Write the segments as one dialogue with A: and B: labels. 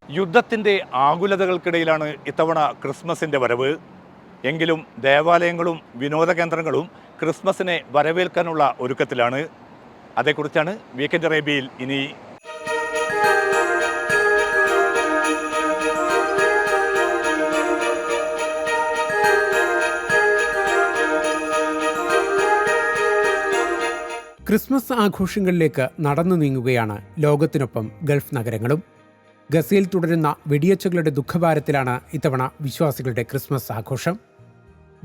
A: യുദ്ധത്തിൻ്റെ ആകുലതകൾക്കിടയിലാണ് ഇത്തവണ ക്രിസ്മസിൻ്റെ വരവ്. എങ്കിലും ദേവാലയങ്ങളും വിനോദ കേന്ദ്രങ്ങളും ക്രിസ്മസിനെ വരവേൽക്കാനുള്ള ഒരുക്കത്തിലാണ്. അതേക്കുറിച്ചാണ് വീക്കെൻഡ് അറേബ്യയിൽ ഇനി.
B: ക്രിസ്മസ് ആഘോഷങ്ങളിലേക്ക് നടന്നു നീങ്ങുകയാണ് ലോകത്തിനൊപ്പം ഗൾഫ് നഗരങ്ങളും. ഗസയിൽ തുടരുന്ന വെടിയൊച്ചകളുടെ ദുഃഖഭാരത്തിലാണ് ഇത്തവണ വിശ്വാസികളുടെ ക്രിസ്മസ് ആഘോഷം.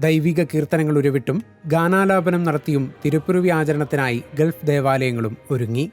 B: ദൈവിക കീർത്തനങ്ങൾ ഉരുവിട്ടും ഗാനാലാപനം നടത്തിയും തിരുപ്പിറവി ആചരണത്തിനായി ഗൾഫ് ദേവാലയങ്ങളും ഒരുങ്ങി.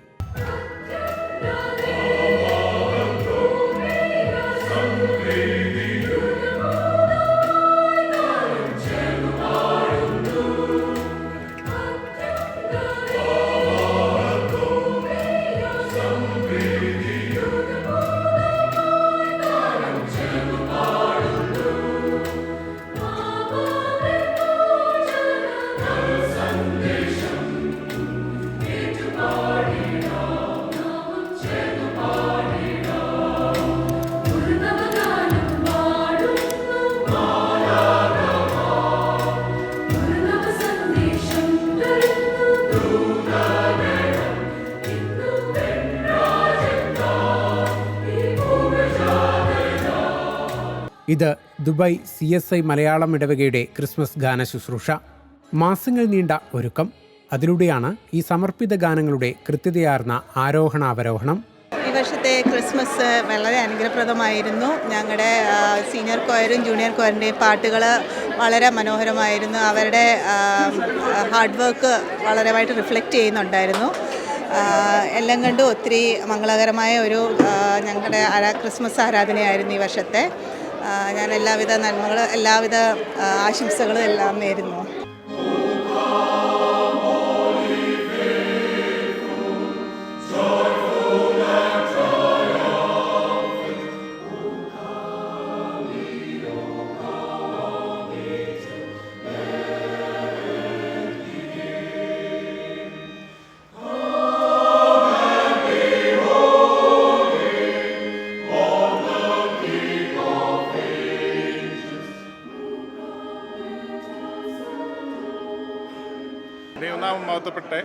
B: ഇത് ദുബായ് CSI മലയാളം ഇടവകയുടെ ക്രിസ്മസ് ഗാന ശുശ്രൂഷ. മാസങ്ങൾ നീണ്ട ഒരുക്കം. അതിലൂടെയാണ് ഈ സമർപ്പിത ഗാനങ്ങളുടെ കൃത്യതയാർന്ന ആരോഹണാവരോഹണം.
C: ഈ വർഷത്തെ ക്രിസ്മസ് വളരെ അനുഗ്രഹപ്രദമായിരുന്നു. ഞങ്ങളുടെ സീനിയർ കൊയറും ജൂനിയർ കൊയറിൻ്റെയും പാട്ടുകൾ വളരെ മനോഹരമായിരുന്നു. അവരുടെ ഹാർഡ് വർക്ക് വളരെയായിട്ട് റിഫ്ലക്റ്റ് ചെയ്യുന്നുണ്ടായിരുന്നു. എല്ലാം കണ്ടും ഒത്തിരി മംഗളകരമായ ഒരു ഞങ്ങളുടെ ക്രിസ്മസ് ആരാധനയായിരുന്നു ഈ വർഷത്തെ. ഞാൻ എല്ലാവിധ നന്മകളും എല്ലാവിധ ആശംസകളും എല്ലാം നേരുന്നു.
D: ദൈവനാമം മഹത്വപ്പെട്ടെ.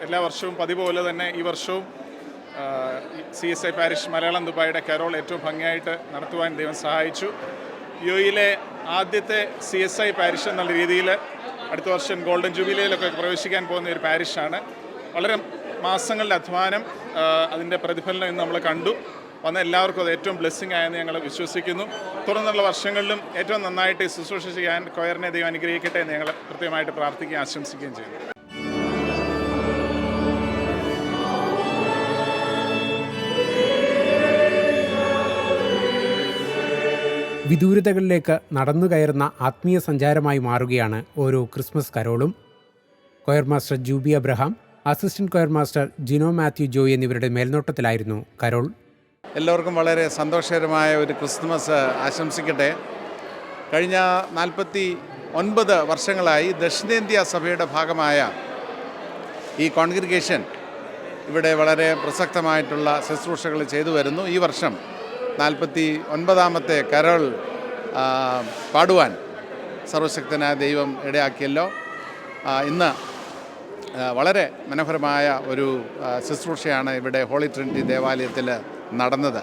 D: എല്ലാ വർഷവും പതിവ് പോലെ തന്നെ ഈ വർഷവും CSI പാരിഷ് മലയാളം ദുബായിയുടെ കരോൾ ഏറ്റവും ഭംഗിയായിട്ട് നടത്തുവാൻ ദൈവം സഹായിച്ചു. UAE ആദ്യത്തെ CSI പാരിഷ് എന്നുള്ള രീതിയിൽ അടുത്ത വർഷം ഗോൾഡൻ ജൂബിലിയിലൊക്കെ പ്രവേശിക്കാൻ പോകുന്ന ഒരു പാരിഷാണ്. വളരെ മാസങ്ങളുടെ അധ്വാനം, അതിൻ്റെ പ്രതിഫലനം ഇന്ന് നമ്മൾ കണ്ടു. വന്ന എല്ലാവർക്കും അത് ഏറ്റവും ബ്ലെസ്സിങ് ആയെന്ന് ഞങ്ങൾ വിശ്വസിക്കുന്നു. തുടർന്നുള്ള വർഷങ്ങളിലും ഏറ്റവും നന്നായിട്ട് ശുശ്രൂഷ ചെയ്യാൻ കൊയറിനെ ദൈവം അനുഗ്രഹിക്കട്ടെ എന്ന് ഞങ്ങൾ കൃത്യമായിട്ട് പ്രാർത്ഥിക്കുകയും ആശംസിക്കുകയും ചെയ്യുന്നു.
B: വിദൂരതകളിലേക്ക് നടന്നു കയറുന്ന ആത്മീയ സഞ്ചാരമായി മാറുകയാണ് ഓരോ ക്രിസ്മസ് കരോളും. Choir master Juby Abraham, assistant choir master Jino Mathew Joy എന്നിവരുടെ മേൽനോട്ടത്തിലായിരുന്നു കരോൾ.
E: എല്ലാവർക്കും വളരെ സന്തോഷകരമായ ഒരു ക്രിസ്മസ് ആശംസിക്കട്ടെ. കഴിഞ്ഞ 49 വർഷങ്ങളായി ദക്ഷിണേന്ത്യ സഭയുടെ ഭാഗമായ ഈ കോൺഗ്രിഗേഷൻ ഇവിടെ വളരെ പ്രസക്തമായിട്ടുള്ള ശുശ്രൂഷകൾ ചെയ്തു വരുന്നു. ഈ വർഷം 49ാമത്തെ കരോൾ പാടുവാൻ സർവശക്തനായ ദൈവം ഇടയാക്കിയല്ലോ. ഇന്ന് വളരെ മനോഹരമായ ഒരു ശുശ്രൂഷയാണ് ഇവിടെ ഹോളി ട്രിനിറ്റി ദേവാലയത്തിൽ നടന്നത്.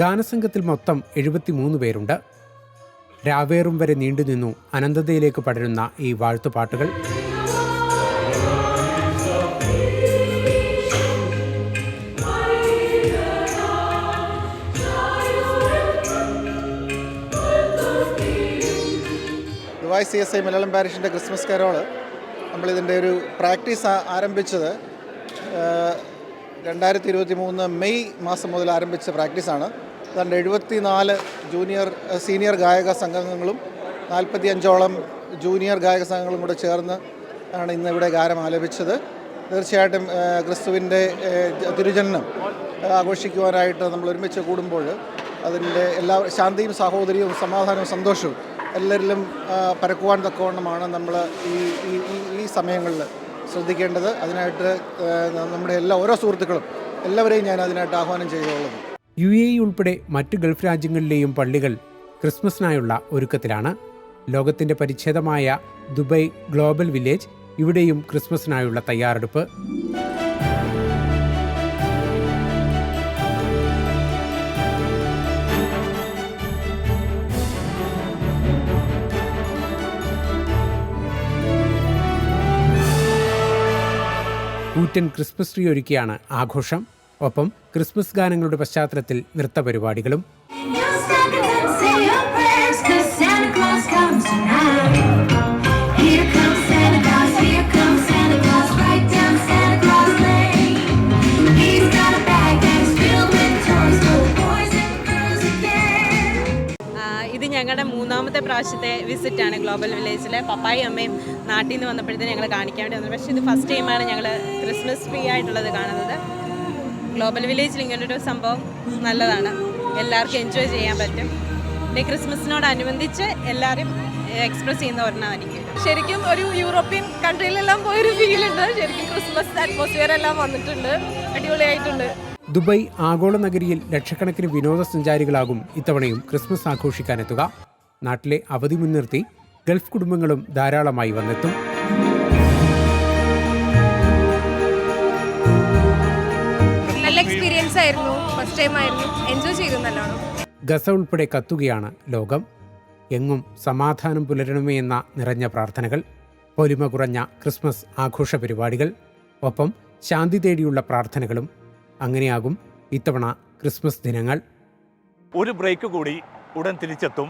B: ഗാനസംഘത്തിൽ മൊത്തം 73 പേരുണ്ട്. രാവേറും വരെ നീണ്ടുനിന്നു അനന്തതയിലേക്ക് പടരുന്ന ഈ വാഴ്ത്തുപാട്ടുകൾ.
F: ദുബായ് CSI മലയാളം പാരിഷിൻ്റെ ക്രിസ്മസ് കരോള് നമ്മളിതിൻ്റെ ഒരു പ്രാക്ടീസ് ആരംഭിച്ചത് 2023 മെയ് മാസം മുതൽ ആരംഭിച്ച പ്രാക്ടീസാണ്. അതുകൊണ്ട് 74 സീനിയർ ഗായക സംഘങ്ങളും 45ഓളം ജൂനിയർ ഗായക സംഘങ്ങളും കൂടെ ചേർന്ന് ആണ് ഇന്ന് ഇവിടെ ഗാനം ആലപിച്ചത്. തീർച്ചയായിട്ടും ക്രിസ്തുവിൻ്റെ തിരുജനനം ആഘോഷിക്കുവാനായിട്ട് നമ്മൾ ഒരുമിച്ച് കൂടുമ്പോൾ അതിൻ്റെ എല്ലാ ശാന്തിയും സാഹോദര്യവും സമാധാനവും സന്തോഷവും എല്ലാവരിലും പരക്കുവാൻ തക്കവണ്ണമാണ് നമ്മൾ ഈ സമയങ്ങളിൽ ശ്രദ്ധിക്കേണ്ടത്. അതിനായിട്ട് നമ്മുടെ ഓരോ സുഹൃത്തുക്കളും എല്ലാവരെയും ഞാൻ അതിനായിട്ട് ആഹ്വാനം ചെയ്തുകൊള്ളുന്നു.
B: UAE ഉൾപ്പെടെ മറ്റ് ഗൾഫ് രാജ്യങ്ങളിലെയും പള്ളികൾ ക്രിസ്മസിനായുള്ള ഒരുക്കത്തിലാണ്. ലോകത്തിൻ്റെ പരിച്ഛേദമായ ദുബായ് ഗ്ലോബൽ വില്ലേജ് ഇവിടെയും ക്രിസ്മസിനായുള്ള തയ്യാറെടുപ്പ്. കൂറ്റൻ ക്രിസ്മസ് ട്രീ ഒരുക്കിയാണ് ആഘോഷം. ഒപ്പം ക്രിസ്മസ് ഗാനങ്ങളുടെ പശ്ചാത്തലത്തിൽ നൃത്തപരിപാടികളും.
G: ഇത് ഞങ്ങളുടെ മൂന്നാമത്തെ പ്രാവശ്യത്തെ വിസിറ്റാണ് ഗ്ലോബൽ വില്ലേജിലെ. പപ്പായും അമ്മയും നാട്ടിൽ നിന്ന് വന്നപ്പോഴത്തേന് ഞങ്ങൾ കാണിക്കാൻ വേണ്ടി വന്നത്. പക്ഷേ ഇത് ഫസ്റ്റ് ടൈമാണ് ഞങ്ങൾ ക്രിസ്മസ് ട്രീ ആയിട്ടുള്ളത് കാണുന്നത്. ഗ്ലോബൽ വില്ലേജിൽ ഇങ്ങനൊരു സംഭവം നല്ലതാണ്, എല്ലാവർക്കും എൻജോയ് ചെയ്യാൻ പറ്റും. പിന്നെ ക്രിസ്മസിനോടനുബന്ധിച്ച് എല്ലാവരും എക്സ്പ്രസ് ചെയ്യുന്ന ഒരെണ്ണമായിരിക്കും.
H: ശരിക്കും ഒരു യൂറോപ്യൻ കൺട്രിയിലെല്ലാം പോയൊരു ഫീലുണ്ട്. ശരിക്കും ക്രിസ്മസ് അറ്റ്മോസ്ഫിയർ എല്ലാം വന്നിട്ടുണ്ട്, അടിപൊളിയായിട്ടുണ്ട്.
B: ദുബായ് ആഗോള നഗരിയിൽ ലക്ഷക്കണക്കിന് വിനോദസഞ്ചാരികളാകും ഇത്തവണയും ക്രിസ്മസ് ആഘോഷിക്കാനെത്തുക. നാട്ടിലെ അവധി മുൻനിർത്തി ഗൾഫ് കുടുംബങ്ങളും ധാരാളമായി വന്നെത്തും.
H: നല്ല എക്സ്പീരിയൻസ് ആയിരുന്നു, ഫസ്റ്റ് ടൈം ആയിരുന്നു, എൻജോയ് ചെയ്തു നല്ലോണം.
B: ഗസ ഉൾപ്പെടെ കത്തുകയാണ് ലോകം. എങ്ങും സമാധാനം പുലരണമേ എന്ന നിറഞ്ഞ പ്രാർത്ഥനകൾ, പൊലിമ കുറഞ്ഞ ക്രിസ്മസ് ആഘോഷ പരിപാടികൾ, ഒപ്പം ശാന്തി തേടിയുള്ള പ്രാർത്ഥനകളും. അങ്ങനെയാകും ഇത്തവണ ക്രിസ്മസ് ദിനങ്ങൾ.
A: ഒരു ബ്രേക്ക് കൂടി, ഉടൻ തിരിച്ചെത്തും.